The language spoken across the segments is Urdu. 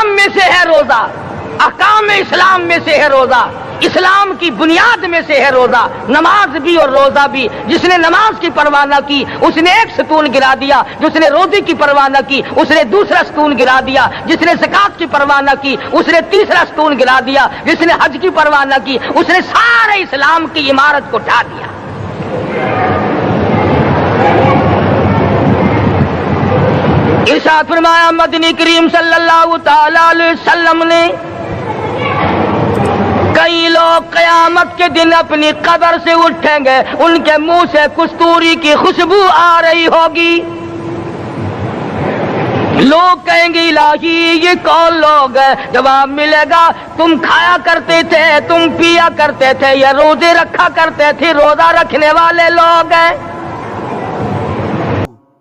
اسلام میں سے ہے روزہ، احکام اسلام میں سے ہے روزہ، اسلام کی بنیاد میں سے ہے روزہ، نماز بھی اور روزہ بھی۔ جس نے نماز کی پرواہ نہ کی اس نے ایک ستون گرا دیا، جس نے روزے کی پرواہ نہ کی اس نے دوسرا ستون گرا دیا، جس نے زکات کی پرواہ نہ کی اس نے تیسرا ستون گرا دیا، جس نے حج کی پرواہ نہ کی اس نے سارے اسلام کی عمارت کو ڈھا دیا۔ ارشاد فرمایا مدنی کریم صلی اللہ تعالی علیہ وسلم نے، کئی لوگ قیامت کے دن اپنی قبر سے اٹھیں گے، ان کے منہ سے کستوری کی خوشبو آ رہی ہوگی۔ لوگ کہیں گے الہی یہ کون لوگ ہیں؟ جواب ملے گا تم کھایا کرتے تھے، تم پیا کرتے تھے، یہ روزے رکھا کرتے تھے، روزہ رکھنے والے لوگ ہیں۔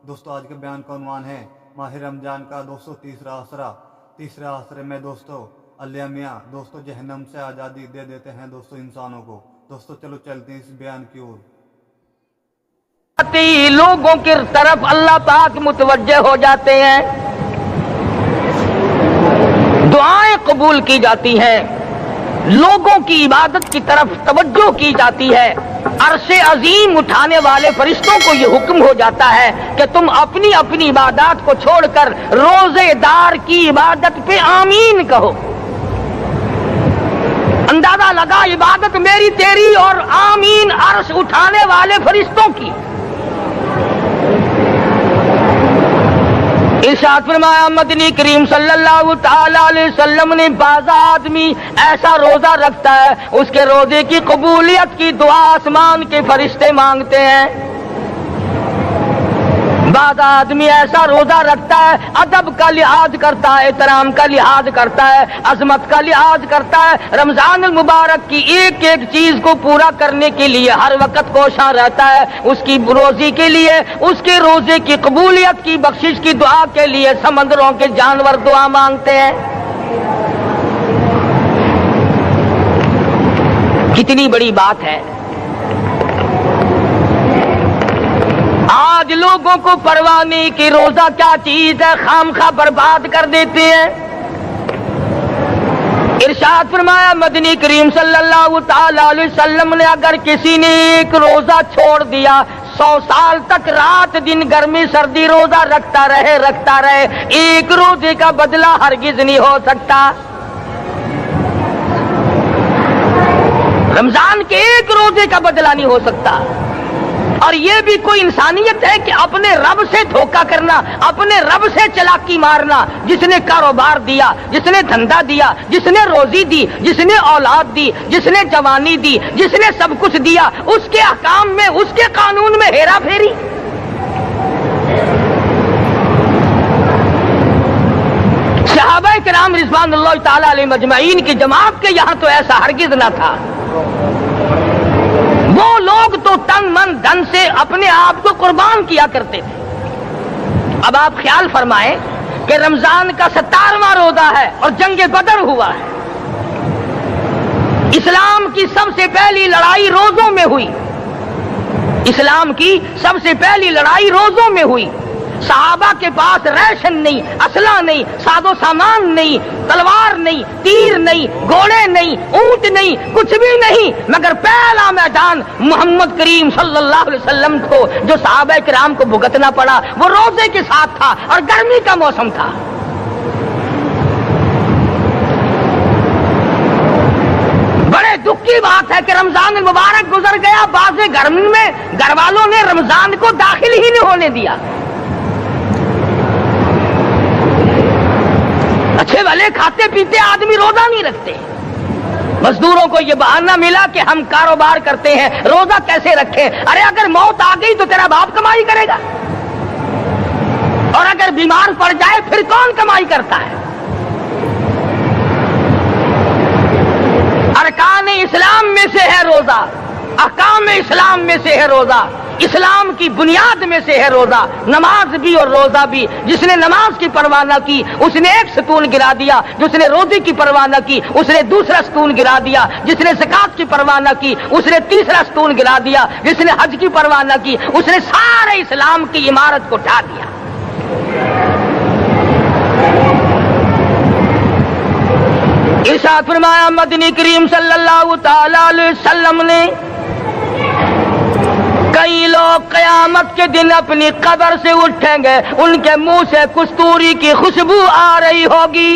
دوستو آج کے بیان کا عنوان ہے ماہ رمضان کا 230واں عشرہ۔ تیسرے عشرے میں دوستو اللہ میاں دوستو جہنم سے آزادی دے دیتے ہیں دوستو انسانوں کو۔ دوستو چلو چلتے ہیں اس بیان کی اور۔ لوگوں کی طرف اللہ پاک متوجہ ہو جاتے ہیں، دعائیں قبول کی جاتی ہیں، لوگوں کی عبادت کی طرف توجہ کی جاتی ہے۔ عرش عظیم اٹھانے والے فرشتوں کو یہ حکم ہو جاتا ہے کہ تم اپنی اپنی عبادات کو چھوڑ کر روزے دار کی عبادت پہ آمین کہو۔ اندازہ لگا عبادت میری تیری اور آمین عرش اٹھانے والے فرشتوں کی۔ ارشاد فرمایا مدنی کریم صلی اللہ تعالی علیہ وسلم نے، بعض آدمی ایسا روزہ رکھتا ہے اس کے روزے کی قبولیت کی دعا آسمان کے فرشتے مانگتے ہیں۔ بعض آدمی ایسا روزہ رکھتا ہے، ادب کا لحاظ کرتا ہے، احترام کا لحاظ کرتا ہے، عظمت کا لحاظ کرتا ہے، رمضان المبارک کی ایک ایک چیز کو پورا کرنے کے لیے ہر وقت کوشاں رہتا ہے، اس کی روزی کے لیے، اس کے روزے کی قبولیت کی بخشش کی دعا کے لیے سمندروں کے جانور دعا مانگتے ہیں۔ کتنی بڑی بات ہے۔ آج لوگوں کو پرواہ نہیں کہ روزہ کیا چیز ہے، خام خواہ برباد کر دیتے ہیں۔ ارشاد فرمایا مدنی کریم صلی اللہ تعالی علیہ وسلم نے، اگر کسی نے ایک روزہ چھوڑ دیا 100 سال تک رات دن گرمی سردی روزہ رکھتا رہے، ایک روزے کا بدلہ ہرگز نہیں ہو سکتا۔ رمضان کے ایک روزے کا بدلہ نہیں ہو سکتا۔ اور یہ بھی کوئی انسانیت ہے کہ اپنے رب سے دھوکہ کرنا، اپنے رب سے چلاکی مارنا؟ جس نے کاروبار دیا، جس نے دھندا دیا، جس نے روزی دی، جس نے اولاد دی، جس نے جوانی دی، جس نے سب کچھ دیا، اس کے احکام میں، اس کے قانون میں ہیرا پھیری۔ صحابہ کرام رضوان اللہ تعالی علیہ مجمعین کی جماعت کے یہاں تو ایسا ہرگز نہ تھا۔ وہ لوگ تو تن من دھن سے اپنے آپ کو قربان کیا کرتے تھے۔ اب آپ خیال فرمائیں کہ رمضان کا 17واں روزہ ہے اور جنگ بدر ہوا ہے۔ اسلام کی سب سے پہلی لڑائی روزوں میں ہوئی، اسلام کی سب سے پہلی لڑائی روزوں میں ہوئی۔ صحابہ کے پاس ریشن نہیں، اسلحہ نہیں، ساز و سامان نہیں، تلوار نہیں، تیر نہیں، گھوڑے نہیں، اونٹ نہیں، کچھ بھی نہیں، مگر پہلا میدان محمد کریم صلی اللہ علیہ وسلم کو جو صحابہ کرام کو بھگتنا پڑا وہ روزے کے ساتھ تھا اور گرمی کا موسم تھا۔ بڑے دکھ کی بات ہے کہ رمضان المبارک گزر گیا، بعض گھر میں گھر والوں نے رمضان کو داخل ہی نہیں ہونے دیا۔ اچھے بھلے کھاتے پیتے آدمی روزہ نہیں رکھتے۔ مزدوروں کو یہ بہانہ ملا کہ ہم کاروبار کرتے ہیں، روزہ کیسے رکھیں؟ ارے اگر موت آ گئی تو تیرا باپ کمائی کرے گا، اور اگر بیمار پڑ جائے پھر کون کمائی کرتا ہے؟ ارکان اسلام میں سے ہے روزہ، احکام اسلام میں سے ہے روزہ، اسلام کی بنیاد میں سے ہے روزہ، نماز بھی اور روزہ بھی۔ جس نے نماز کی پرواہ نہ کی اس نے ایک ستون گرا دیا، جس نے روزے کی پرواہ نہ کی اس نے دوسرا ستون گرا دیا، جس نے زکات کی پرواہ نہ کی اس نے تیسرا ستون گرا دیا، جس نے حج کی پرواہ نہ کی اس نے سارے اسلام کی عمارت کو ڈھا دیا۔ ارشاد فرمایا مدنی کریم صلی اللہ تعالی علیہ وسلم نے کئی لوگ قیامت کے دن اپنی قبر سے اٹھیں گے، ان کے منہ سے کستوری کی خوشبو آ رہی ہوگی،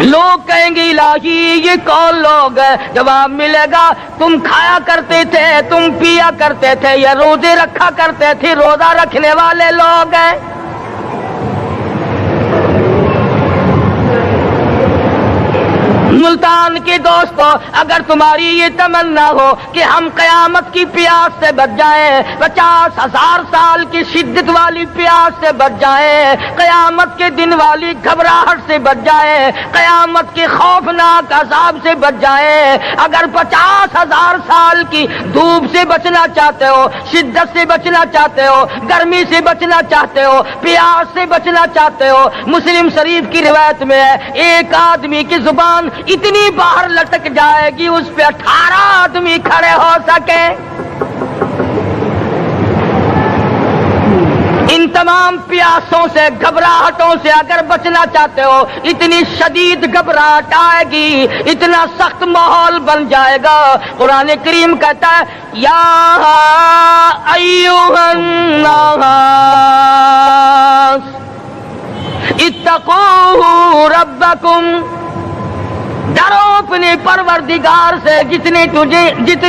لوگ کہیں گے الہی یہ کون لوگ ہیں؟ جواب ملے گا تم کھایا کرتے تھے، تم پیا کرتے تھے، یہ روزے رکھا کرتے تھے، روزہ رکھنے والے لوگ ہیں۔ ملتان کے دوستو، اگر تمہاری یہ تمنا ہو کہ ہم قیامت کی پیاس سے بچ جائیں، 50,000 سال کی شدت والی پیاس سے بچ جائیں، قیامت کے دن والی گھبراہٹ سے بچ جائیں، قیامت کے خوفناک عذاب سے بچ جائیں، اگر 50,000 سال کی دھوپ سے بچنا چاہتے ہو، شدت سے بچنا چاہتے ہو، گرمی سے بچنا چاہتے ہو، پیاس سے بچنا چاہتے ہو، مسلم شریف کی روایت میں ہے ایک آدمی کی زبان اتنی باہر لٹک جائے گی اس پہ 18 آدمی کھڑے ہو سکے۔ ان تمام پیاسوں سے، گھبراہٹوں سے اگر بچنا چاہتے ہو، اتنی شدید گھبراہٹ آئے گی، اتنا سخت ماحول بن جائے گا۔ قرآن کریم کہتا ہے یا ایھا الناس اتقوا ربکم، ڈرو اپنے پروردگار سے جس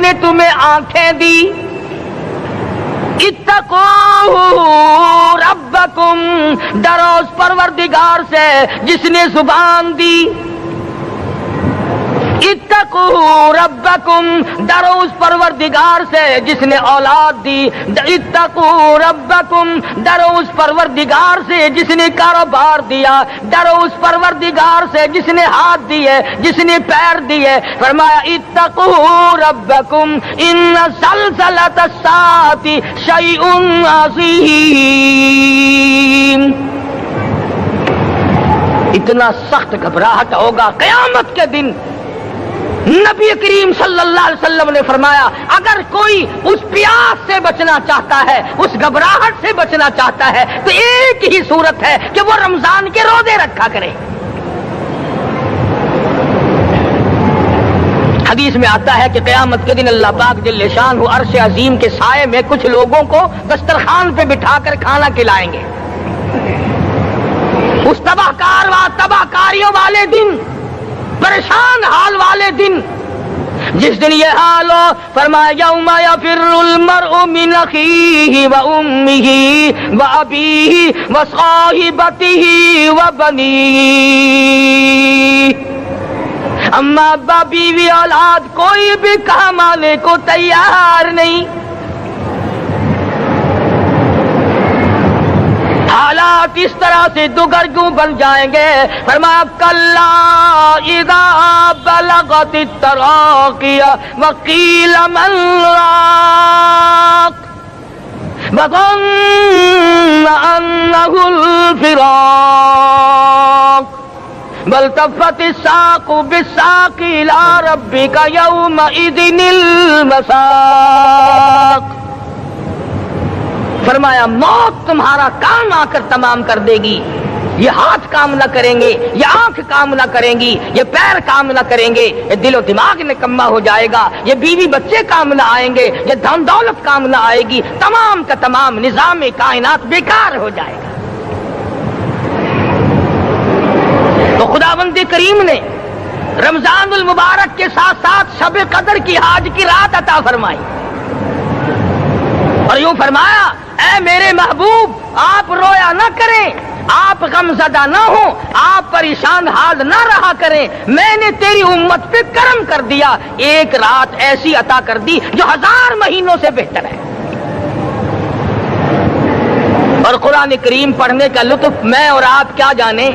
نے تمہیں آنکھیں دی، اتقوا ربکم، ڈرو اس پروردگار سے جس نے زبان دی، اتقوا ربکم، ڈرو اس پروردگار سے جس نے اولاد دی، اتقوا ربکم، ڈرو اس پروردگار سے جس نے کاروبار دیا، ڈرو اس پروردگار سے جس نے ہاتھ دیے، جس نے پیر دیے۔ فرمایا اتقوا ربکم ان زلزلۃ الساعۃ شیء عظیم، اتنا سخت گھبراہٹ ہوگا قیامت کے دن۔ نبی کریم صلی اللہ علیہ وسلم نے فرمایا اگر کوئی اس پیاس سے بچنا چاہتا ہے، اس گھبراہٹ سے بچنا چاہتا ہے، تو ایک ہی صورت ہے کہ وہ رمضان کے روزے رکھا کرے۔ حدیث میں آتا ہے کہ قیامت کے دن اللہ پاک جل شان عرش عظیم کے سائے میں کچھ لوگوں کو دسترخوان پہ بٹھا کر کھانا کھلائیں گے۔ اس تباہ کاریوں والے دن، پریشان حال والے دن، جس دن یہ حال ہو، فرمایا یوم یفر المرء من اخیہ وامہ وابیہ وصاحبتہ وبنیہ، اما ابا بیوی اولاد کوئی بھی کام آنے کو تیار نہیں۔ حالات اس طرح سے دگرگوں بن جائیں گے۔ فرمایا کلا اذا بلغت التراقی وقیل من راق وظن انہ الفراق والتفت الساق بالساق الى ربک یومئذ المساق۔ فرمایا موت تمہارا کام آ کر تمام کر دے گی، یہ ہاتھ کام نہ کریں گے، یہ آنکھ کام نہ کریں گی، یہ پیر کام نہ کریں گے، یہ دل و دماغ نکما ہو جائے گا، یہ بیوی بچے کام نہ آئیں گے، یہ دھن دولت کام نہ آئے گی، تمام کا تمام نظام کائنات بیکار ہو جائے گا۔ تو خداوند کریم نے رمضان المبارک کے ساتھ ساتھ شب قدر کی حاج کی رات عطا فرمائی اور یوں فرمایا اے میرے محبوب آپ رویا نہ کریں، آپ غم زدہ نہ ہوں، آپ پریشان حال نہ رہا کریں، میں نے تیری امت پہ کرم کر دیا، ایک رات ایسی عطا کر دی جو 1000 مہینوں سے بہتر ہے۔ اور قرآن کریم پڑھنے کا لطف میں اور آپ کیا جانے۔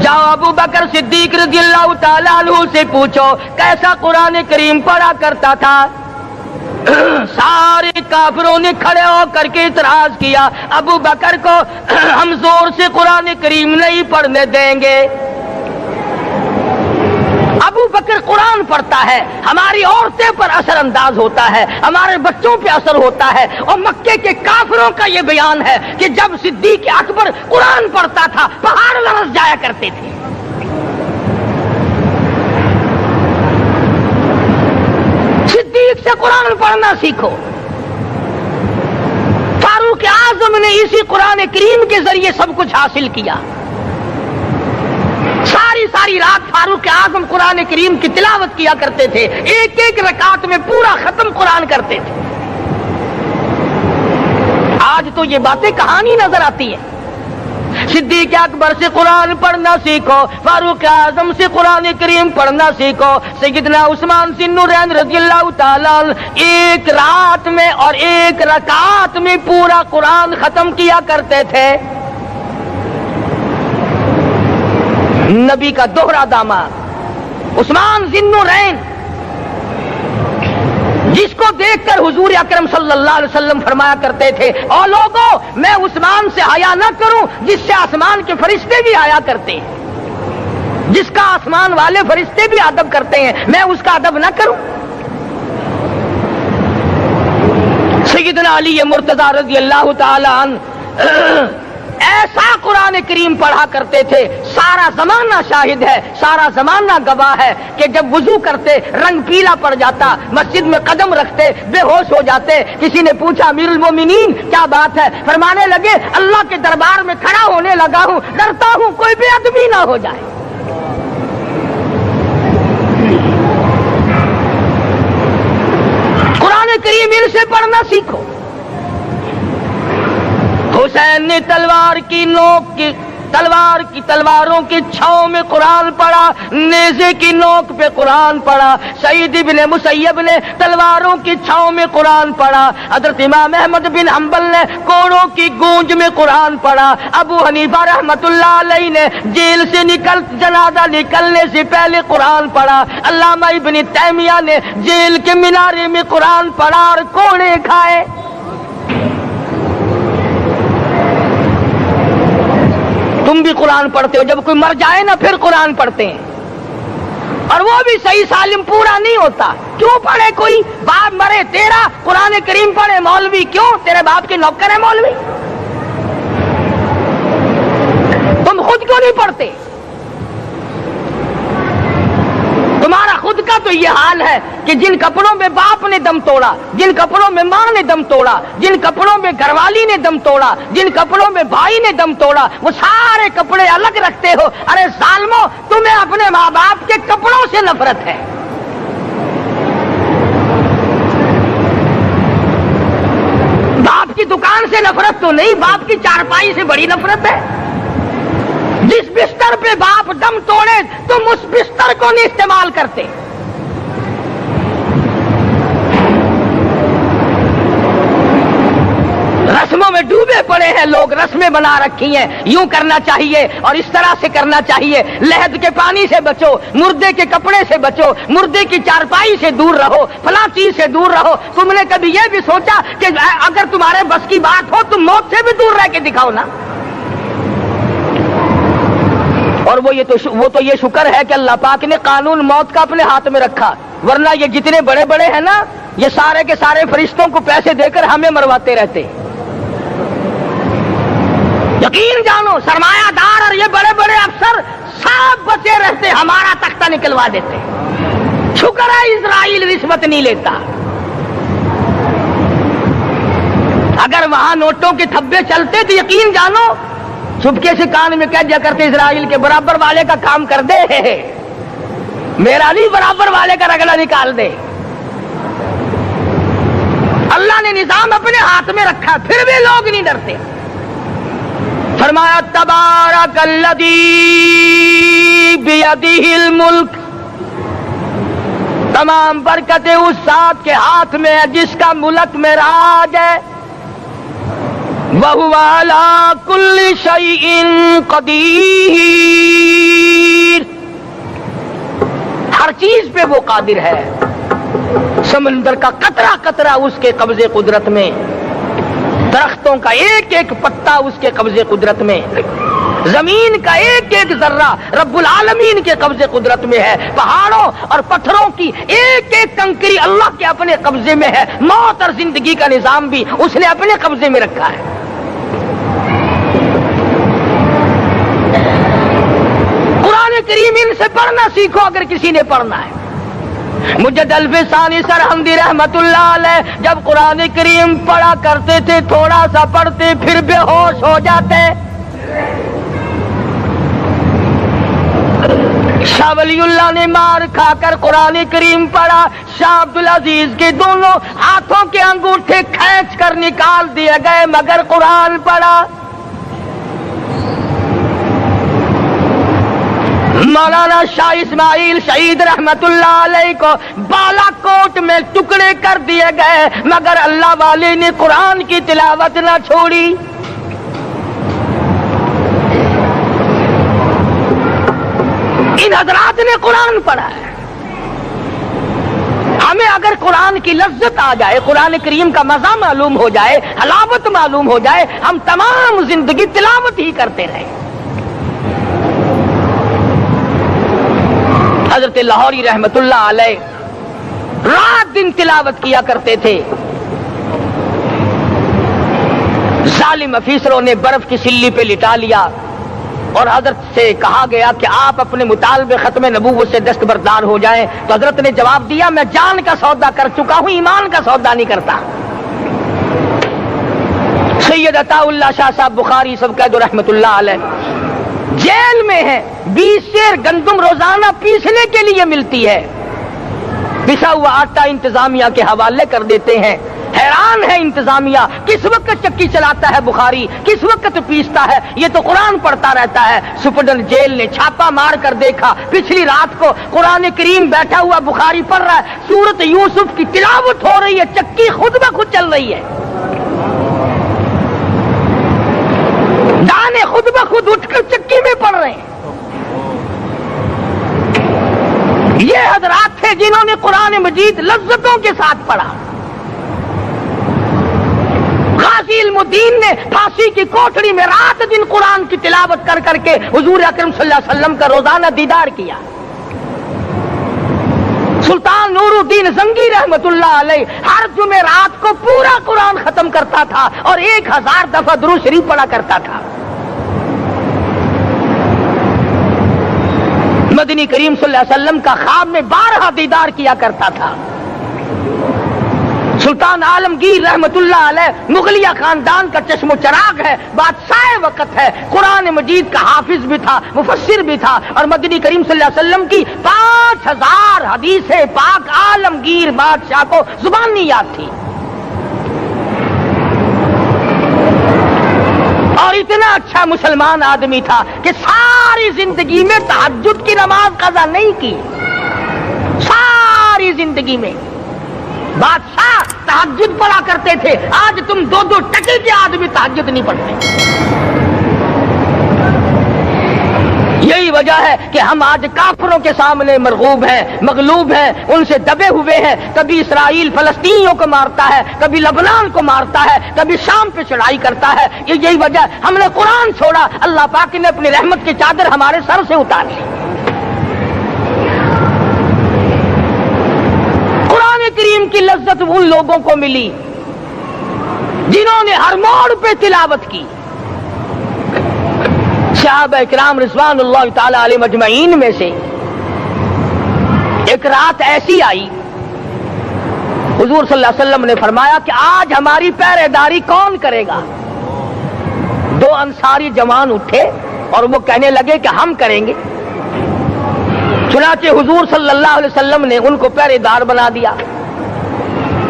جاؤ ابو بکر صدیق رضی اللہ تعالیٰ عنہ سے پوچھو کیسا قرآن کریم پڑھا کرتا تھا۔ سارے کافروں نے کھڑے ہو کر کے اعتراض کیا ابو بکر کو ہم زور سے قرآن کریم نہیں پڑھنے دیں گے۔ ابو بکر قرآن پڑھتا ہے، ہماری عورتیں پر اثر انداز ہوتا ہے، ہمارے بچوں پہ اثر ہوتا ہے، اور مکے کے کافروں کا یہ بیان ہے کہ جب صدیق اکبر قرآن پڑھتا تھا پہاڑ لرز جایا کرتے تھے۔ قرآن پڑھنا سیکھو۔ فاروق اعظم نے اسی قرآن کریم کے ذریعے سب کچھ حاصل کیا۔ ساری رات فاروق اعظم قرآن کریم کی تلاوت کیا کرتے تھے، ایک ایک رکعت میں پورا ختم قرآن کرتے تھے۔ آج تو یہ باتیں کہانی نظر آتی ہیں۔ صدیق اکبر سے قرآن پڑھنا سیکھو، فاروق اعظم سے قرآن کریم پڑھنا سیکھو، سیدنا عثمان ذی النورین رضی اللہ تعالیٰ ایک رات میں اور ایک رکعت میں پورا قرآن ختم کیا کرتے تھے۔ نبی کا دوہرا داماد عثمان ذی النورین، جس کو دیکھ کر حضور اکرم صلی اللہ علیہ وسلم فرمایا کرتے تھے، او لوگوں میں عثمان سے حیا نہ کروں جس سے آسمان کے فرشتے بھی حیا کرتے ہیں، جس کا آسمان والے فرشتے بھی ادب کرتے ہیں، میں اس کا ادب نہ کروں۔ سیدنا علی مرتضی رضی اللہ تعالی عنہ ایسا قرآن کریم پڑھا کرتے تھے، سارا زمانہ شاہد ہے، سارا زمانہ گواہ ہے کہ جب وضو کرتے رنگ پیلا پڑ جاتا، مسجد میں قدم رکھتے بے ہوش ہو جاتے۔ کسی نے پوچھا امیر المومنین کیا بات ہے؟ فرمانے لگے اللہ کے دربار میں کھڑا ہونے لگا ہوں، ڈرتا ہوں کوئی بے ادبی نہ ہو جائے۔ قرآن کریم ان سے پڑھنا سیکھو۔ حسین نے تلواروں کی چھاؤں میں قرآن پڑھا، نیزے کی نوک پہ قرآن پڑھا۔ سعید بن مسیب نے تلواروں کی چھاؤں میں قرآن پڑھا۔ حضرت امام احمد بن حنبل نے کوڑوں کی گونج میں قرآن پڑھا۔ ابو حنیفہ رحمت اللہ علیہ نے جیل سے جنازہ نکلنے سے پہلے قرآن پڑھا۔ علامہ ابن تیمیہ نے جیل کے مینارے میں قرآن پڑھا اور کوڑے کھائے۔ تم بھی قرآن پڑھتے ہو، جب کوئی مر جائے نا پھر قرآن پڑھتے ہیں، اور وہ بھی صحیح سالم پورا نہیں ہوتا۔ کیوں پڑھے؟ کوئی باپ مرے تیرا قرآن کریم پڑھے مولوی، کیوں؟ تیرے باپ کے نوکر ہے مولوی؟ تم خود کیوں نہیں پڑھتے؟ تمہارا خود کا تو یہ حال ہے کہ جن کپڑوں میں باپ نے دم توڑا، جن کپڑوں میں ماں نے دم توڑا، جن کپڑوں میں گھر والی نے دم توڑا، جن کپڑوں میں بھائی نے دم توڑا، وہ سارے کپڑے الگ رکھتے ہو۔ ارے ظالمو، تمہیں اپنے ماں باپ کے کپڑوں سے نفرت ہے۔ باپ کی دکان سے نفرت تو نہیں، باپ کی چارپائی سے بڑی نفرت ہے۔ جس بستر پہ باپ دم توڑے تم اس بستر کو نہیں استعمال کرتے۔ رسموں میں ڈوبے پڑے ہیں لوگ، رسمیں بنا رکھی ہیں، یوں کرنا چاہیے اور اس طرح سے کرنا چاہیے۔ لہد کے پانی سے بچو، مردے کے کپڑے سے بچو، مردے کی چارپائی سے دور رہو، فلاں چیز سے دور رہو۔ تم نے کبھی یہ بھی سوچا کہ اگر تمہارے بس کی بات ہو تم موت سے بھی دور رہ کے دکھاؤ نا؟ اور وہ تو یہ شکر ہے کہ اللہ پاک نے قانون موت کا اپنے ہاتھ میں رکھا، ورنہ یہ جتنے بڑے بڑے ہیں نا، یہ سارے کے سارے فرشتوں کو پیسے دے کر ہمیں مرواتے رہتے۔ یقین جانو سرمایہ دار اور یہ بڑے بڑے افسر سب بچے رہتے، ہمارا تختہ نکلوا دیتے۔ شکر ہے اسرائیل رشوت نہیں لیتا۔ اگر وہاں نوٹوں کے تھبے چلتے تو یقین جانو چپکے سے کان میں کہہ دیا کرتے اسرائیل کے برابر والے کا کام کر دے، میرا نہیں برابر والے کا رگڑا نکال دے۔ اللہ نے نظام اپنے ہاتھ میں رکھا پھر بھی لوگ نہیں ڈرتے۔ فرمایا تبارک الذی بیدہ الملک، تمام برکتیں اس ذات کے ہاتھ میں ہے جس کا ملک میں راج ہے۔ وَهُوَ عَلَى كُلِّ شَيْءٍ قَدِيرٌ، ہر چیز پہ وہ قادر ہے۔ سمندر کا قطرہ قطرہ اس کے قبضے قدرت میں، درختوں کا ایک ایک پتا اس کے قبضے قدرت میں، زمین کا ایک ایک ذرہ رب العالمین کے قبضے قدرت میں ہے، پہاڑوں اور پتھروں کی ایک ایک کنکری اللہ کے اپنے قبضے میں ہے، موت اور زندگی کا نظام بھی اس نے اپنے قبضے میں رکھا ہے۔ قرآن کریم ان سے پڑھنا سیکھو اگر کسی نے پڑھنا ہے۔ مجد الفسانی سرہندی رحمت اللہ علیہ جب قرآن کریم پڑھا کرتے تھے تھوڑا سا پڑھتے پھر بے ہوش ہو جاتے. شاہ ولی اللہ نے مار کھا کر قرآن کریم پڑھا. شاہ عبدالعزیز کے دونوں ہاتھوں کے انگوٹھے کھینچ کر نکال دیے گئے مگر قرآن پڑھا. مولانا شاہ اسماعیل شہید رحمت اللہ علیہ کو بالا کوٹ میں ٹکڑے کر دیے گئے مگر اللہ والے نے قرآن کی تلاوت نہ چھوڑی. ان حضرات نے قرآن پڑھا ہے. ہمیں اگر قرآن کی لذت آ جائے, قرآن کریم کا مزہ معلوم ہو جائے, حلاوت معلوم ہو جائے, ہم تمام زندگی تلاوت ہی کرتے رہیں. حضرت لاہوری رحمت اللہ علیہ رات دن تلاوت کیا کرتے تھے. ظالم افیسروں نے برف کی سلی پہ لٹا لیا اور حضرت سے کہا گیا کہ آپ اپنے مطالبے ختم نبوت سے دستبردار ہو جائیں. تو حضرت نے جواب دیا میں جان کا سودا کر چکا ہوں, ایمان کا سودا نہیں کرتا. سید عطا اللہ شاہ صاحب بخاری سب قید رحمت اللہ علیہ جیل میں ہے. 20 سیر گندم روزانہ پیسنے کے لیے ملتی ہے. پسا ہوا آٹا انتظامیہ کے حوالے کر دیتے ہیں. حیران ہے انتظامیہ, کس وقت چکی چلاتا ہے بخاری, کس وقت پیستا ہے, یہ تو قرآن پڑھتا رہتا ہے. سپرڈنٹ جیل نے چھاپا مار کر دیکھا, پچھلی رات کو قرآن کریم بیٹھا ہوا بخاری پڑھ رہا ہے, سورت یوسف کی تلاوت ہو رہی ہے, چکی خود بخود چل رہی ہے, دانے خود بخود اٹھ کر چکی میں پڑھ رہے ہیں. یہ حضرات تھے جنہوں نے قرآن مجید لذتوں کے ساتھ پڑھا. غازی علم الدین نے پھانسی کی کوٹڑی میں رات دن قرآن کی تلاوت کر کر کے حضور اکرم صلی اللہ علیہ وسلم کا روزانہ دیدار کیا. سلطان نور الدین زنگی رحمت اللہ علیہ ہر جمعرات کو پورا قرآن ختم کرتا تھا اور 1000 دفعہ درود شریف پڑھا کرتا تھا. مدنی کریم صلی اللہ علیہ وسلم کا خواب میں 12 دیدار کیا کرتا تھا. سلطان عالمگیر رحمت اللہ علیہ مغلیہ خاندان کا چشم و چراغ ہے, بادشاہ وقت ہے, قرآن مجید کا حافظ بھی تھا, مفسر بھی تھا, اور مدنی کریم صلی اللہ علیہ وسلم کی 5000 حدیث پاک عالمگیر بادشاہ کو زبانی یاد تھی. اور اتنا اچھا مسلمان آدمی تھا کہ ساری زندگی میں تہجد کی نماز قضا نہیں کی. ساری زندگی میں بادشاہ تہجد پڑھا کرتے تھے. آج تم 2 ٹکے کے آدمی تہجد نہیں پڑھتے. یہی وجہ ہے کہ ہم آج کافروں کے سامنے مرغوب ہیں, مغلوب ہیں, ان سے دبے ہوئے ہیں. کبھی اسرائیل فلسطینیوں کو مارتا ہے, کبھی لبنان کو مارتا ہے, کبھی شام پہ چڑھائی کرتا ہے. یہی وجہ, ہم نے قرآن چھوڑا, اللہ پاک نے اپنی رحمت کی چادر ہمارے سر سے اتاری. قرآن کریم کی لذت ان لوگوں کو ملی جنہوں نے ہر موڑ پہ تلاوت کی. صحابہ اکرام رضوان اللہ تعالی علیہ مجمعین میں سے ایک رات ایسی آئی, حضور صلی اللہ علیہ وسلم نے فرمایا کہ آج ہماری پہرے داری کون کرے گا. 2 انصاری جوان اٹھے اور وہ کہنے لگے کہ ہم کریں گے. چنانچہ حضور صلی اللہ علیہ وسلم نے ان کو پہرے دار بنا دیا.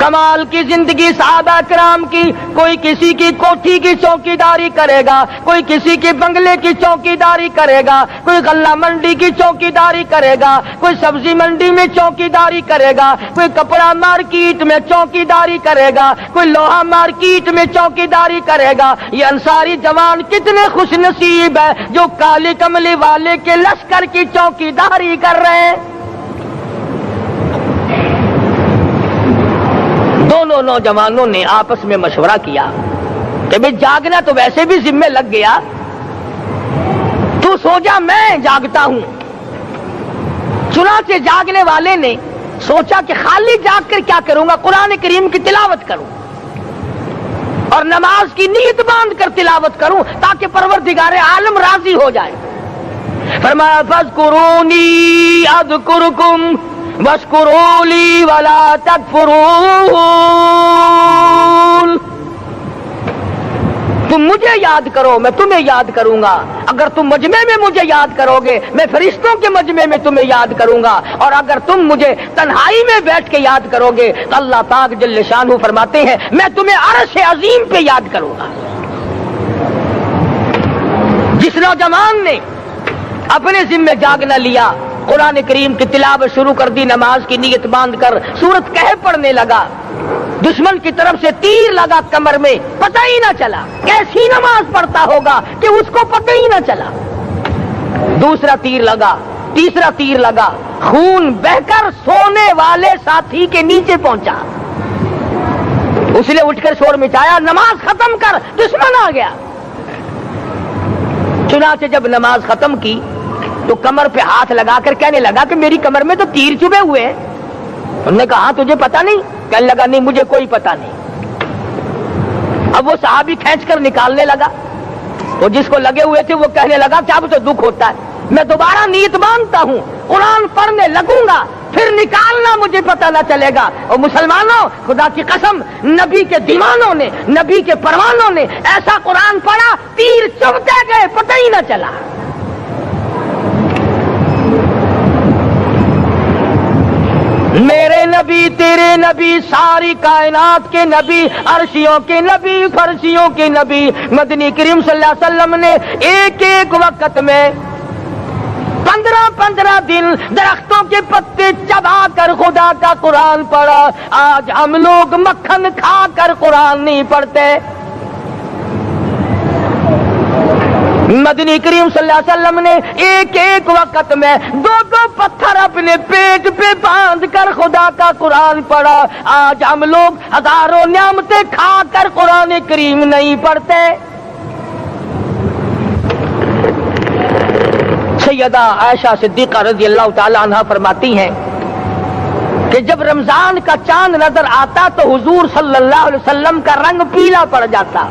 کمال کی زندگی صحابہ کرام کی. کوئی کسی کی کوٹھی کی چوکیداری کرے گا, کوئی کسی کے بنگلے کی چوکیداری کرے گا, کوئی غلہ منڈی کی چوکیداری کرے گا, کوئی سبزی منڈی میں چوکیداری کرے گا, کوئی کپڑا مارکیٹ میں چوکیداری کرے گا, کوئی لوہا مارکیٹ میں چوکیداری کرے گا. یہ انصاری جوان کتنے خوش نصیب ہے جو کالی کملی والے کے لشکر کی چوکیداری کر رہے ہیں. دونوں نوجوانوں نے آپس میں مشورہ کیا کہ بھئی جاگنا تو ویسے بھی ذمہ لگ گیا, تو سو جا, میں جاگتا ہوں. چنانچہ جاگنے والے نے سوچا کہ خالی جاگ کر کیا کروں گا, قرآن کریم کی تلاوت کروں اور نماز کی نیت باندھ کر تلاوت کروں تاکہ پروردگار عالم راضی ہو جائے. فرمایا فاذکرونی اذکرکم واشکروا لی ولا تکفرون، تم مجھے یاد کرو میں تمہیں یاد کروں گا، اگر تم مجمع میں مجھے یاد کرو گے میں فرشتوں کے مجمع میں تمہیں یاد کروں گا، اور اگر تم مجھے تنہائی میں بیٹھ کے یاد کرو گے تو اللہ پاک جل شانہ فرماتے ہیں میں تمہیں عرش عظیم پہ یاد کروں گا۔ جس نوجوان نے اپنے ذمہ جاگنا لیا، قرآن کریم کی تلاوت شروع کر دی، نماز کی نیت باندھ کر سورت کہف پڑھنے لگا، دشمن کی طرف سے تیر لگا کمر میں، پتہ ہی نہ چلا کیسی نماز پڑھتا ہوگا کہ اس کو پتہ ہی نہ چلا، دوسرا تیر لگا، تیسرا تیر لگا، خون بہ کر سونے والے ساتھی کے نیچے پہنچا، اس نے اٹھ کر شور مچایا نماز ختم کر دشمن آ گیا۔ چنانچہ جب نماز ختم کی تو کمر پہ ہاتھ لگا کر کہنے لگا کہ میری کمر میں تو تیر چبھے ہوئے ہیں۔ انہوں نے کہا تجھے پتا نہیں؟ کہنے لگا نہیں مجھے کوئی پتا نہیں۔ اب وہ صحابی کھینچ کر نکالنے لگا، وہ جس کو لگے ہوئے تھے وہ کہنے لگا کہ اب تو دکھ ہوتا ہے، میں دوبارہ نیت باندھتا ہوں، قرآن پڑھنے لگوں گا، پھر نکالنا مجھے پتہ نہ چلے گا۔ اور مسلمانوں خدا کی قسم نبی کے دیوانوں نے، نبی کے پروانوں نے ایسا قرآن پڑھا تیر چبھتے گئے پتہ ہی نہ چلا۔ میرے نبی تیرے نبی ساری کائنات کے نبی، عرشیوں کے نبی، فرشیوں کے نبی مدنی کریم صلی اللہ علیہ وسلم نے ایک ایک وقت میں 15 دن درختوں کے پتے چبا کر خدا کا قرآن پڑھا۔ آج ہم لوگ مکھن کھا کر قرآن نہیں پڑھتے۔ مدنی کریم صلی اللہ علیہ وسلم نے ایک ایک وقت میں 2 پتھر اپنے پیٹ پہ باندھ کر خدا کا قرآن پڑھا۔ آج ہم لوگ ہزاروں نعمتیں کھا کر قرآن کریم نہیں پڑھتے۔ سیدہ عائشہ صدیقہ رضی اللہ تعالی عنہ فرماتی ہیں کہ جب رمضان کا چاند نظر آتا تو حضور صلی اللہ علیہ وسلم کا رنگ پیلا پڑ جاتا،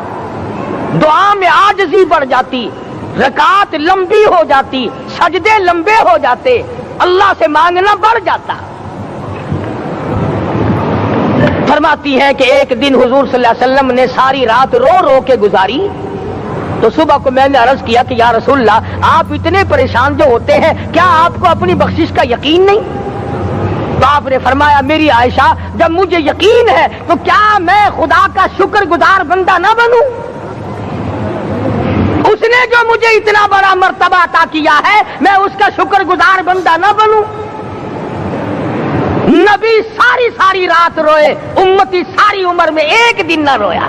دعا میں عاجزی بڑھ جاتی، رکعت لمبی ہو جاتی، سجدے لمبے ہو جاتے، اللہ سے مانگنا بڑھ جاتا۔ فرماتی ہیں کہ ایک دن حضور صلی اللہ علیہ وسلم نے ساری رات رو رو کے گزاری، تو صبح کو میں نے عرض کیا کہ یا رسول اللہ آپ اتنے پریشان جو ہوتے ہیں کیا آپ کو اپنی بخشش کا یقین نہیں؟ تو آپ نے فرمایا میری عائشہ جب مجھے یقین ہے تو کیا میں خدا کا شکر گزار بندہ نہ بنوں؟ اس نے جو مجھے اتنا بڑا مرتبہ عطا کیا ہے میں اس کا شکر گزار بندہ نہ بنوں؟ نبی ساری رات روئے، امتی ساری عمر میں ایک دن نہ رویا۔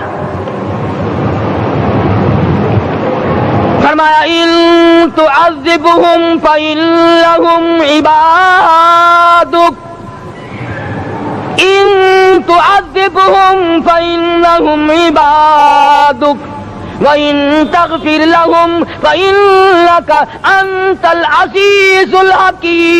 فرمایا ان تعذبهم فإنهم عبادك، ان تعذبهم فإنهم عبادك وَإِن تَغْفِرْ لَهُمْ فَإِنَّكَ أَنْتَ الْعَزِيزُ الْحَكِيمُ۔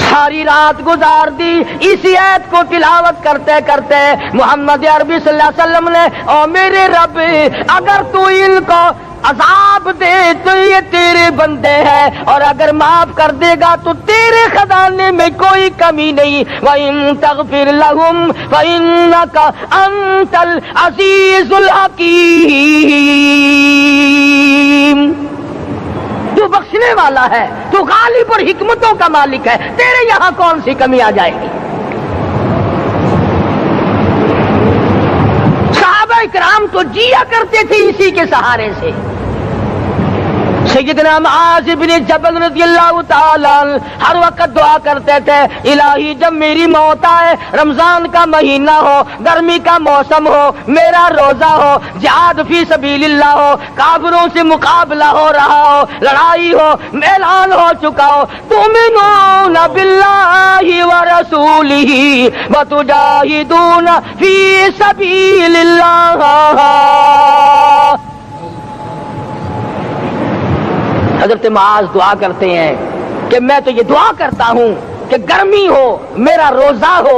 ساری رات گزار دی اسی آیت کو تلاوت کرتے کرتے محمد عربی صلی اللہ علیہ وسلم نے او میرے رب اگر تو ان کو عذاب دے تو یہ تیرے بندے ہیں، اور اگر معاف کر دے گا تو تیرے خزانے میں کوئی کمی نہیں۔ وَإِن تَغْفِرْ لَهُمْ فَإِنَّكَ أَنْتَ الْعَزِيزُ الْحَكِيمُ۔ تو بخشنے والا ہے، تو غالب اور حکمتوں کا مالک ہے، تیرے یہاں کون سی کمی آ جائے گی؟ صحابہ کرام تو جیا کرتے تھے اسی کے سہارے سے۔ سیدنا معاذ بن جبل رضی اللہ تعالیٰ ہر وقت دعا کرتے تھے الہی جب میری موت آئے، رمضان کا مہینہ ہو، گرمی کا موسم ہو، میرا روزہ ہو، جہاد فی سبیل اللہ ہو، کافروں سے مقابلہ ہو رہا ہو، لڑائی ہو، اعلان ہو چکا ہو، تؤمنون باللہ ورسولہ وتجاہدون فی سبیل اللہ۔ حضرت معاذ دعا کرتے ہیں کہ میں تو یہ دعا کرتا ہوں کہ گرمی ہو، میرا روزہ ہو،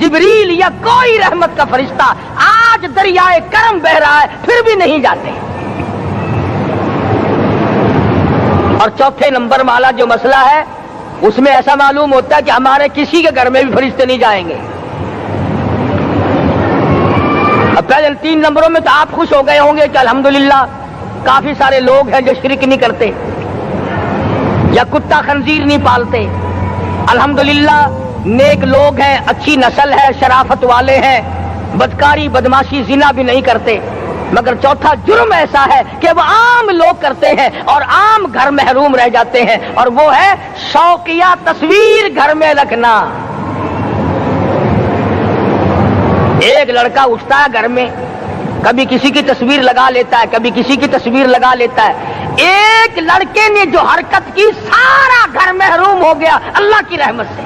جبریل یا کوئی رحمت کا فرشتہ آج دریائے کرم بہ رہا ہے پھر بھی نہیں جاتے. اور چوتھے نمبر والا جو مسئلہ ہے اس میں ایسا معلوم ہوتا ہے کہ ہمارے کسی کے گھر میں بھی فرشتے نہیں جائیں گے. اب پہلے 3 نمبروں میں تو آپ خوش ہو گئے ہوں گے کہ الحمدللہ کافی سارے لوگ ہیں جو شرک نہیں کرتے یا کتا خنزیر نہیں پالتے. الحمدللہ نیک لوگ ہیں، اچھی نسل ہے، شرافت والے ہیں، بدکاری بدماشی زنا بھی نہیں کرتے. مگر چوتھا جرم ایسا ہے کہ وہ عام لوگ کرتے ہیں اور عام گھر محروم رہ جاتے ہیں، اور وہ ہے شوقیہ تصویر گھر میں رکھنا. ایک لڑکا اٹھتا ہے گھر میں، کبھی کسی کی تصویر لگا لیتا ہے، کبھی کسی کی تصویر لگا لیتا ہے. ایک لڑکے نے جو حرکت کی سارا گھر محروم ہو گیا اللہ کی رحمت سے.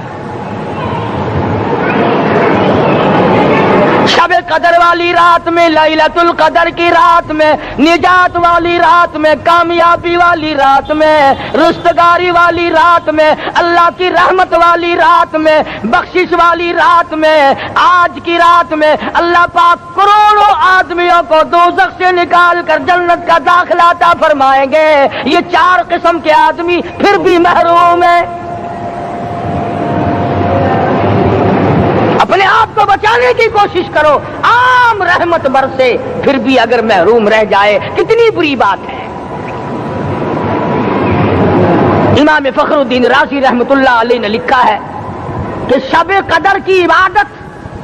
شب قدر والی رات میں، لیلۃ القدر کی رات میں، نجات والی رات میں، کامیابی والی رات میں، رستگاری والی رات میں، اللہ کی رحمت والی رات میں، بخشش والی رات میں، آج کی رات میں اللہ پاک کروڑوں آدمیوں کو دوزخ سے نکال کر جنت کا داخلہ عطا فرمائیں گے. یہ 4 قسم کے آدمی پھر بھی محروم ہیں. اپنے آپ کو بچانے کی کوشش کرو. عام رحمت برسے پھر بھی اگر محروم رہ جائے کتنی بری بات ہے. امام فخر الدین رازی رحمت اللہ علیہ نے لکھا ہے کہ شب قدر کی عبادت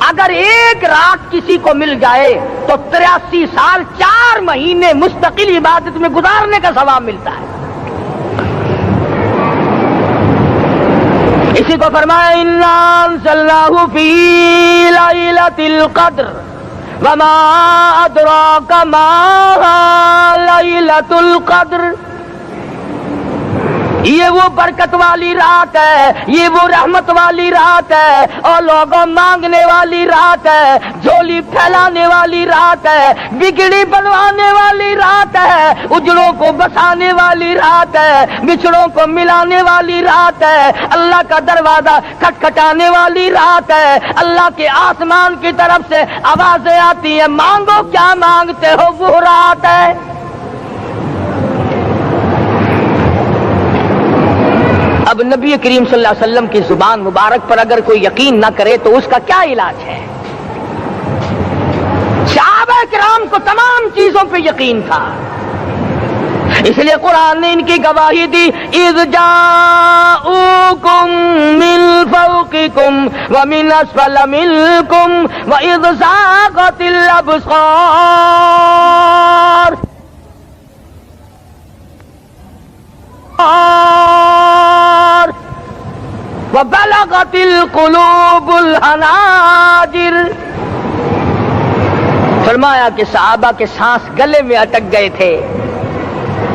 اگر ایک رات کسی کو مل جائے تو 83 سال 4 مہینے مستقل عبادت میں گزارنے کا ثواب ملتا ہے. اسی کو فرمایا انا انزلناہ فی لیلۃ القدر وما ادراک ما لیلۃ القدر. یہ وہ برکت والی رات ہے، یہ وہ رحمت والی رات ہے، اور لوگوں مانگنے والی رات ہے، جھولی پھیلانے والی رات ہے، بگڑی بنوانے والی رات ہے، اجڑوں کو بسانے والی رات ہے، بچڑوں کو ملانے والی رات ہے، اللہ کا دروازہ کھٹکھٹانے والی رات ہے. اللہ کے آسمان کی طرف سے آوازیں آتی ہیں، مانگو کیا مانگتے ہو، وہ رات ہے. اب نبی کریم صلی اللہ علیہ وسلم کی زبان مبارک پر اگر کوئی یقین نہ کرے تو اس کا کیا علاج ہے؟ صحابہ کرام کو تمام چیزوں پہ یقین تھا، اس لیے قرآن نے ان کی گواہی دی. اذ جاؤکم من فوقکم ومن اسفل منکم واذ زاغت الابصار وبلغت القلوب الحناجر. فرمایا کہ صحابہ کے سانس گلے میں اٹک گئے تھے،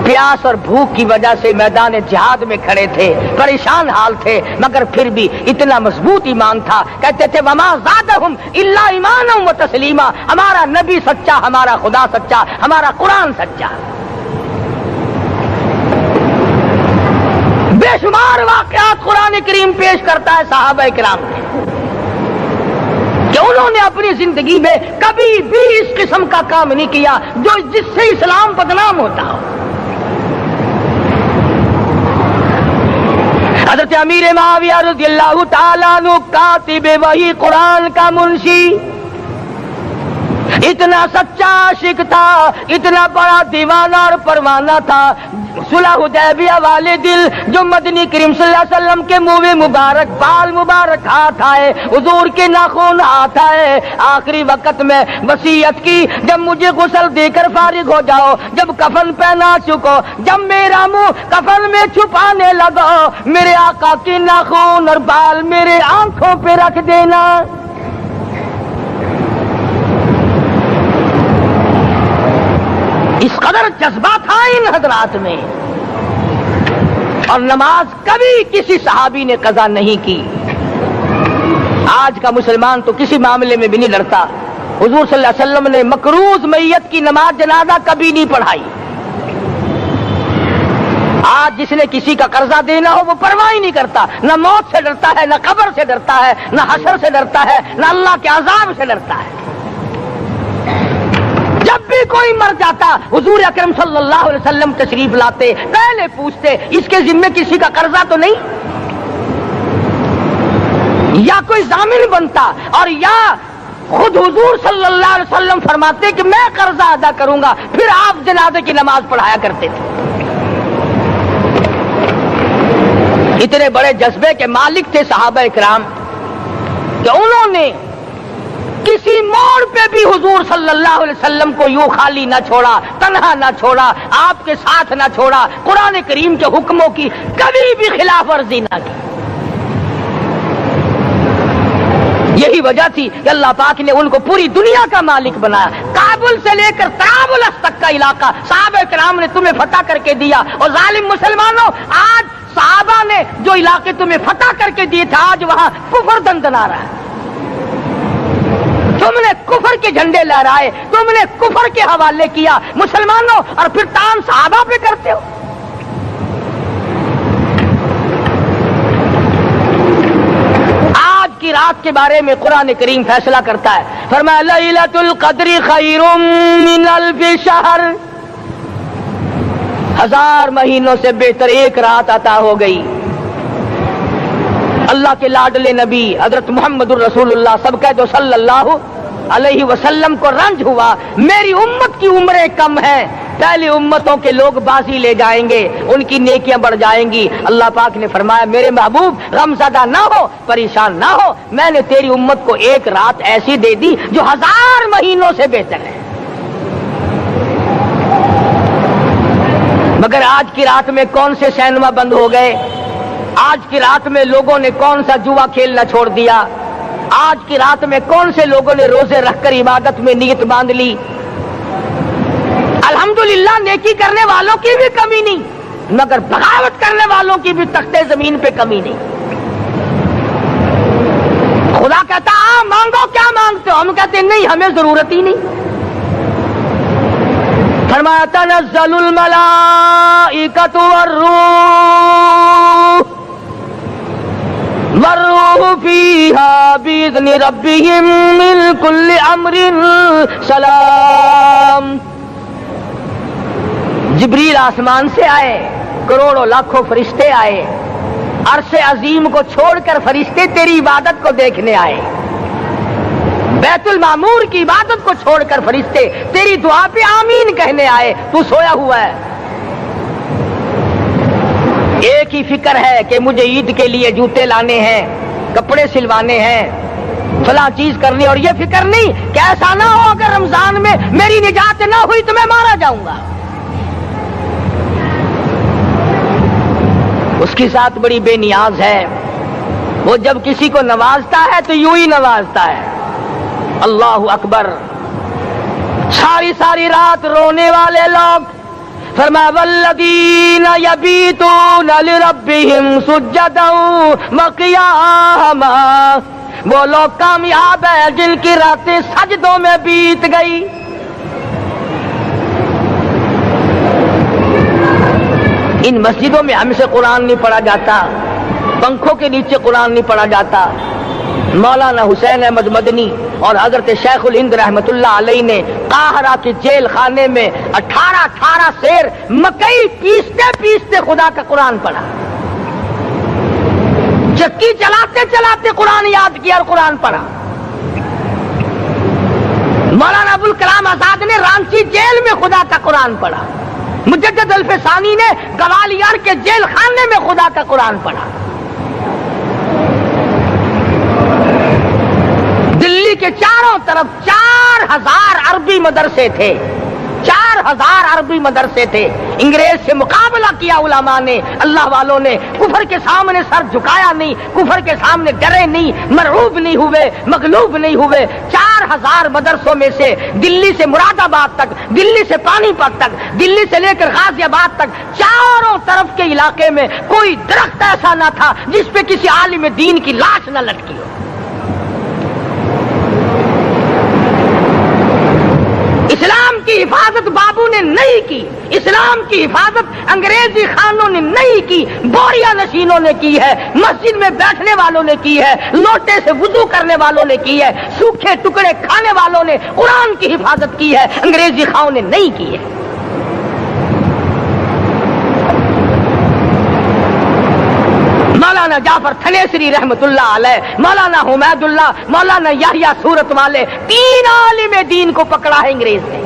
پیاس اور بھوک کی وجہ سے میدان جہاد میں کھڑے تھے، پریشان حال تھے، مگر پھر بھی اتنا مضبوط ایمان تھا. کہتے تھے وما زادہم الا ایمانا و تسلیما. ہمارا نبی سچا، ہمارا خدا سچا، ہمارا قرآن سچا. بے شمار واقعات قرآن کریم پیش کرتا ہے صحابہ کرام کے کہ انہوں نے اپنی زندگی میں کبھی بھی اس قسم کا کام نہیں کیا جو جس سے اسلام بدنام ہوتا ہو. حضرت امیر معاویہ رضی اللہ تعالیٰ عنہ کاتب وحی قرآن کا منشی اتنا سچا عاشق تھا، اتنا بڑا دیوانہ اور پروانہ تھا. صلح حدیبیہ والے دل جو مدنی کریم صلی اللہ علیہ وسلم کے منہ مبارک، بال مبارک ہاتھ آئے، حضور کے ناخن ہاتھ آئے، آخری وقت میں وصیت کی جب مجھے غسل دے کر فارغ ہو جاؤ، جب کفن پہنا چکو، جب میرا منہ کفن میں چھپانے لگو، میرے آقا کے ناخن اور بال میرے آنکھوں پہ رکھ دینا. اس قدر جذبہ تھا ان حضرات میں. اور نماز کبھی کسی صحابی نے قضا نہیں کی. آج کا مسلمان تو کسی معاملے میں بھی نہیں لڑتا. حضور صلی اللہ علیہ وسلم نے مقروض میت کی نماز جنازہ کبھی نہیں پڑھائی. آج آج جس نے کسی کا قرضہ دینا ہو وہ پرواہ ہی نہیں کرتا، نہ موت سے ڈرتا ہے، نہ قبر سے ڈرتا ہے، نہ حشر سے ڈرتا ہے، نہ اللہ کے عذاب سے ڈرتا ہے۔ جب بھی کوئی مر جاتا حضور اکرم صلی اللہ علیہ وسلم تشریف لاتے، پہلے پوچھتے اس کے ذمے کسی کا قرضہ تو نہیں، یا کوئی ضامن بنتا، اور یا خود حضور صلی اللہ علیہ وسلم فرماتے کہ میں قرضہ ادا کروں گا، پھر آپ جنازے کی نماز پڑھایا کرتے تھے۔ اتنے بڑے جذبے کے مالک تھے صحابہ اکرام کہ انہوں نے کسی موڑ پہ بھی حضور صلی اللہ علیہ وسلم کو یوں خالی نہ چھوڑا، تنہا نہ چھوڑا، آپ کے ساتھ نہ چھوڑا، قرآن کریم کے حکموں کی کبھی بھی خلاف ورزی نہ کی۔ یہی وجہ تھی کہ اللہ پاک نے ان کو پوری دنیا کا مالک بنایا۔ کابل سے لے کر طرابلس تک کا علاقہ صحابہ کرام نے تمہیں فتح کر کے دیا، اور ظالم مسلمانوں آج صحابہ نے جو علاقے تمہیں فتح کر کے دیے تھے آج وہاں کفر دندنا رہا ہے۔ تم نے کفر کے جھنڈے لہرائے، تم نے کفر کے حوالے کیا مسلمانوں، اور پھر تان صحابہ پہ کرتے ہو۔ کی رات کے بارے میں قرآن کریم فیصلہ کرتا ہے، فرمایا لیلۃ القدر خیر من الف شہر، 1000 مہینوں سے بہتر ایک رات عطا ہو گئی۔ اللہ کے لاڈلے نبی حضرت محمد الرسول اللہ سب کہہ دو صلی اللہ علیہ وسلم کو رنج ہوا، میری امت کی عمریں کم ہیں، پہلی امتوں کے لوگ بازی لے جائیں گے، ان کی نیکیاں بڑھ جائیں گی۔ اللہ پاک نے فرمایا میرے محبوب غمزدہ نہ ہو، پریشان نہ ہو، میں نے تیری امت کو ایک رات ایسی دے دی جو 1000 مہینوں سے بہتر ہے۔ مگر آج کی رات میں کون سے سینما بند ہو گئے، آج کی رات میں لوگوں نے کون سا جوا کھیلنا چھوڑ دیا، آج کی رات میں کون سے لوگوں نے روزے رکھ کر عبادت میں نیت باندھ لی۔ الحمدللہ نیکی کرنے والوں کی بھی کمی نہیں، مگر بغاوت کرنے والوں کی بھی تختے زمین پہ کمی نہیں۔ خدا کہتا مانگو کیا مانگتے ہو، ہم کہتے نہیں ہمیں ضرورت ہی نہیں۔ فرمایا تنزل الملائکۃ والروح فیہا بإذن ربہم من کل امر سلام۔ جبریل آسمان سے آئے، کروڑوں لاکھوں فرشتے آئے، عرش عظیم کو چھوڑ کر فرشتے تیری عبادت کو دیکھنے آئے، بیت المعمور کی عبادت کو چھوڑ کر فرشتے تیری دعا پہ آمین کہنے آئے، تو سویا ہوا ہے۔ ایک ہی فکر ہے کہ مجھے عید کے لیے جوتے لانے ہیں، کپڑے سلوانے ہیں، فلاں چیز کرنی، اور یہ فکر نہیں کہ ایسا نہ ہو اگر رمضان میں میری نجات نہ ہوئی تو میں مارا جاؤں گا۔ اس کی ذات بڑی بے نیاز ہے، وہ جب کسی کو نوازتا ہے تو یوں ہی نوازتا ہے۔ اللہ اکبر۔ ساری ساری رات رونے والے لوگ، فرمایا والذین یبیتون لربہم سجدا وقیاما، وہ لوگ کامیاب ہیں جن کی راتیں سجدوں میں بیت گئی۔ ان مسجدوں میں ہم سے قرآن نہیں پڑھا جاتا، پنکھوں کے نیچے قرآن نہیں پڑھا جاتا۔ مولانا حسین احمد مدنی اور حضرت شیخ الہند رحمت اللہ علیہ نے قاہرہ کے جیل خانے میں 18 سیر مکئی پیستے پیستے خدا کا قرآن پڑھا، چکی چلاتے چلاتے قرآن یاد کیا اور قرآن پڑھا۔ مولانا ابوالکلام آزاد نے رانچی جیل میں خدا کا قرآن پڑھا، مجدد الفسانی نے گوالیار کے جیل خانے میں خدا کا قرآن پڑھا۔ دلی کے چاروں طرف 4000 عربی مدرسے تھے، 4000 عربی مدرسے تھے۔ انگریز سے مقابلہ کیا علماء نے، اللہ والوں نے، کفر کے سامنے سر جھکایا نہیں، کفر کے سامنے ڈرے نہیں، مرعوب نہیں ہوئے، مغلوب نہیں ہوئے۔ 4000 مدرسوں میں سے دلی سے مراد آباد تک، دلی سے پانی پت تک، دلی سے لے کر غازی آباد تک، چاروں طرف کے علاقے میں کوئی درخت ایسا نہ تھا جس پہ کسی عالم دین کی لاش نہ لٹکی ہو۔ اسلام کی کی حفاظت بابو نے نہیں کی، اسلام کی حفاظت انگریزی خانوں نے نہیں کی، بوریا نشینوں نے کی ہے، مسجد میں بیٹھنے والوں نے کی ہے، لوٹے سے وضو کرنے والوں نے کی ہے، سوکھے ٹکڑے کھانے والوں نے قرآن کی حفاظت کی ہے، انگریزی خانوں نے نہیں کی ہے۔ مولانا جعفر تھنیسری رحمت اللہ علیہ، مولانا حمید اللہ، مولانا یحییٰ صورت والے، 3 عالم دین کو پکڑا ہے انگریز نے۔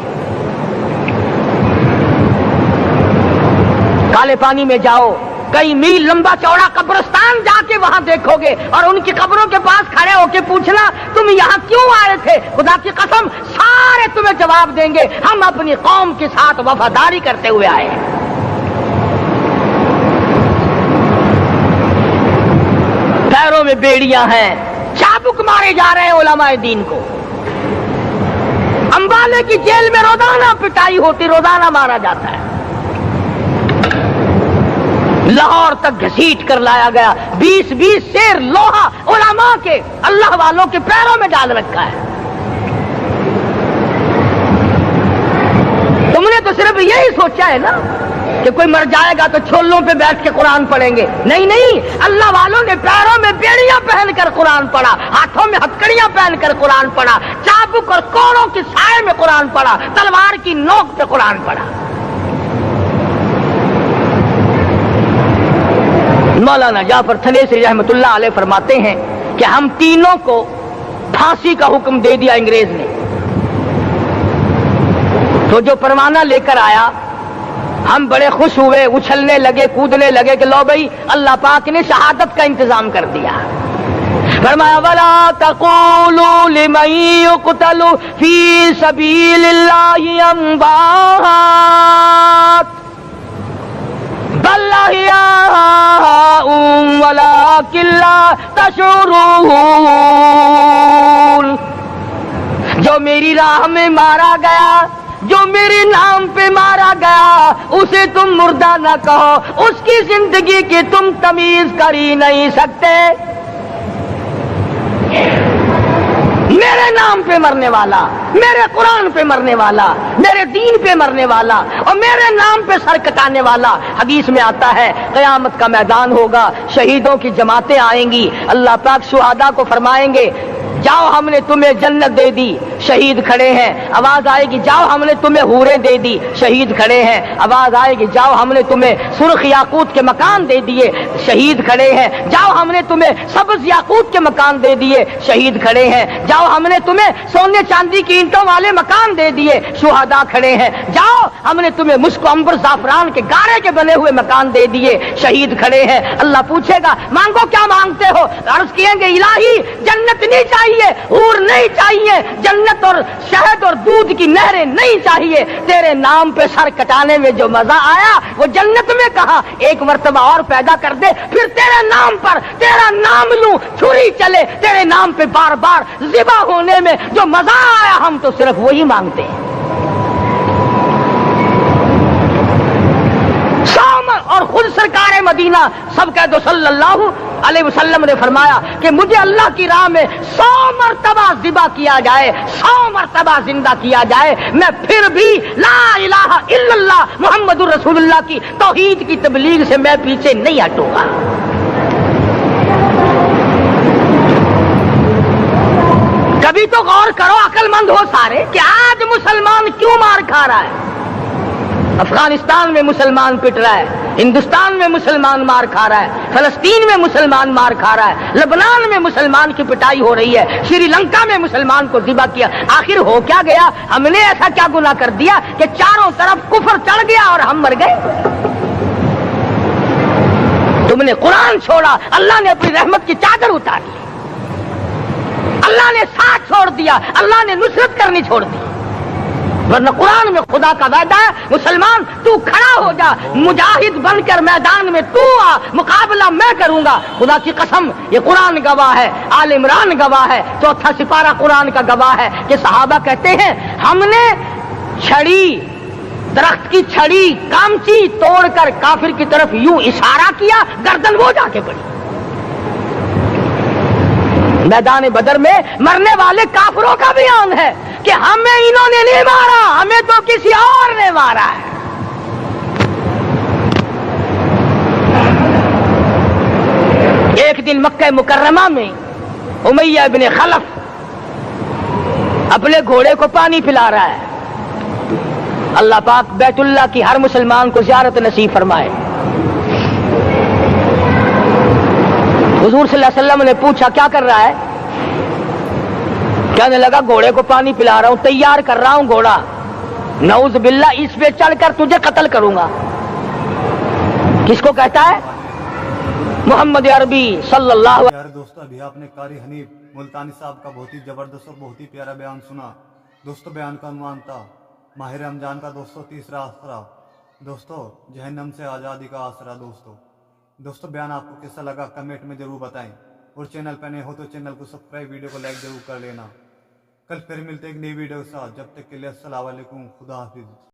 کالے پانی میں جاؤ، کئی میل لمبا چوڑا قبرستان جا کے وہاں دیکھو گے اور ان کی قبروں کے پاس کھڑے ہو کے پوچھنا تم یہاں کیوں آئے تھے، خدا کی قسم سارے تمہیں جواب دیں گے ہم اپنی قوم کے ساتھ وفاداری کرتے ہوئے آئے ہیں۔ پیروں میں بیڑیاں ہیں، چابک مارے جا رہے ہیں علماء دین کو۔ امبالے کی جیل میں روزانہ پٹائی ہوتی، روزانہ مارا جاتا ہے۔ لاہور تک گھسیٹ کر لایا گیا، 20 سیر لوہا علماء کے، اللہ والوں کے پیروں میں ڈال رکھا ہے۔ تم نے تو صرف یہی سوچا ہے نا کہ کوئی مر جائے گا تو چھولوں پہ بیٹھ کے قرآن پڑھیں گے، نہیں نہیں، اللہ والوں نے پیروں میں بیڑیاں پہن کر قرآن پڑھا، ہاتھوں میں ہتکڑیاں پہن کر قرآن پڑھا، چابک اور کوڑوں کے سائے میں قرآن پڑھا، تلوار کی نوک پہ قرآن پڑھا۔ مولانا جعفر تھنیسری رحمت اللہ علیہ فرماتے ہیں کہ ہم تینوں کو پھانسی کا حکم دے دیا انگریز نے، تو جو پروانہ لے کر آیا ہم بڑے خوش ہوئے، اچھلنے لگے، کودنے لگے کہ لو بھائی اللہ پاک نے شہادت کا انتظام کر دیا۔ فرمایا وَلَا تَقُولُوا لِمَن يُقْتَلُ فِي سَبِيلِ اللَّهِ أَمْوَاتٌ بَلْ أَحْيَاءٌ وَلَٰكِن لَّا تَشْعُرُونَ۔ جو میری راہ میں مارا گیا، جو میرے نام پہ مارا گیا، اسے تم مردہ نہ کہو، اس کی زندگی کی تم تمیز کر ہی نہیں سکتے۔ میرے نام پہ مرنے والا، میرے قرآن پہ مرنے والا، میرے دین پہ مرنے والا اور میرے نام پہ سر کٹانے والا، حدیث میں آتا ہے قیامت کا میدان ہوگا، شہیدوں کی جماعتیں آئیں گی، اللہ پاک شہداء کو فرمائیں گے جاؤ ہم نے تمہیں جنت دے دی، شہید کھڑے ہیں، آواز آئے گی جاؤ ہم نے تمہیں حوریں دے دی، شہید کھڑے ہیں، آواز آئے گی جاؤ ہم نے تمہیں سرخ یاقوت کے مکان دے دیے، شہید کھڑے ہیں، جاؤ ہم نے تمہیں سبز یاقوت کے مکان دے دیے، شہید کھڑے ہیں، جاؤ ہم نے تمہیں سونے چاندی کی اینٹوں والے مکان دے دیے، شہداء کھڑے ہیں، جاؤ ہم نے تمہیں مشک و عنبر زعفران کے گارے کے بنے ہوئے مکان دے دیے، شہید کھڑے ہیں۔ اللہ پوچھے گا مانگو کیا مانگتے ہو، عرض کیے گے الہی جنت نہیں چاہیے، حور نہیں چاہیے، جنت اور شہد اور دودھ کی نہریں نہیں چاہیے، تیرے نام پہ سر کٹانے میں جو مزہ آیا وہ جنت میں کہا، ایک مرتبہ اور پیدا کر دے، پھر تیرے نام پر تیرا نام لوں، چھری چلے تیرے نام پہ بار بار ذبح ہونے میں جو مزہ آیا، ہم تو صرف وہی مانگتے ہیں۔ اور خود سرکار مدینہ سب کہہ دو صلی اللہ علیہ وسلم نے فرمایا کہ مجھے اللہ کی راہ میں 100 مرتبہ ذبح کیا جائے، 100 مرتبہ زندہ کیا جائے، میں پھر بھی لا الہ الا اللہ محمد الرسول اللہ کی توحید کی تبلیغ سے میں پیچھے نہیں ہٹوں گا۔ کبھی تو غور کرو عقل مند ہو سارے کہ آج مسلمان کیوں مار کھا رہا ہے؟ افغانستان میں مسلمان پٹ رہا ہے، ہندوستان میں مسلمان مار کھا رہا ہے، فلسطین میں مسلمان مار کھا رہا ہے، لبنان میں مسلمان کی پٹائی ہو رہی ہے، سری لنکا میں مسلمان کو ذبح کیا، آخر ہو کیا گیا؟ ہم نے ایسا کیا گناہ کر دیا کہ چاروں طرف کفر چڑھ گیا اور ہم مر گئے؟ تم نے قرآن چھوڑا، اللہ نے اپنی رحمت کی چادر اتاری، اللہ نے ساتھ چھوڑ دیا، اللہ نے نصرت کرنی چھوڑ دی، ورنہ قرآن میں خدا کا وعدہ ہے مسلمان تو کھڑا ہو جا، مجاہد بن کر میدان میں تو آ، مقابلہ میں کروں گا۔ خدا کی قسم یہ قرآن گواہ ہے، آل عمران گواہ ہے، 4واں سپارہ قرآن کا گواہ ہے کہ صحابہ کہتے ہیں ہم نے چھڑی، درخت کی چھڑی کامچی توڑ کر کافر کی طرف یوں اشارہ کیا، گردن وہ جا کے پڑی۔ میدان بدر میں مرنے والے کافروں کا بیان ہے کہ ہمیں انہوں نے نہیں مارا، ہمیں تو کسی اور نے مارا ہے۔ ایک دن مکہ مکرمہ میں امیہ ابن خلف اپنے گھوڑے کو پانی پلا رہا ہے۔ اللہ پاک بیت اللہ کی ہر مسلمان کو زیارت نصیب فرمائے۔ حضور صلی اللہ علیہ وسلم نے پوچھا کیا کر رہا ہے؟ کہنے لگا گھوڑے کو پانی پلا رہا ہوں، تیار کر رہا ہوں گھوڑا، نعوذ باللہ اس پہ چڑھ کر تجھے قتل کروں گا۔ کس کو کہتا ہے؟ محمد عربی صلی اللہ علیہ پیارے دوستو، ابھی آپ نے قاری حنیف ملتانی صاحب کا بہت ہی زبردست اور بہت ہی پیارا بیان سنا۔ دوستو بیان کا عنوان تھا ماہ رمضان کا تیسرا آسرا۔ دوستو جہنم سے آزادی کا آسرا۔ دوستو بیان آپ کو کیسا لگا کمنٹ میں ضرور بتائیں، اور چینل پہ نئے ہو تو چینل کو سبسکرائب، ویڈیو کو لائک ضرور کر لینا۔ کل پھر ملتے ایک نئی ویڈیو کے ساتھ، جب تک کے لیے السلام علیکم، خدا حافظ۔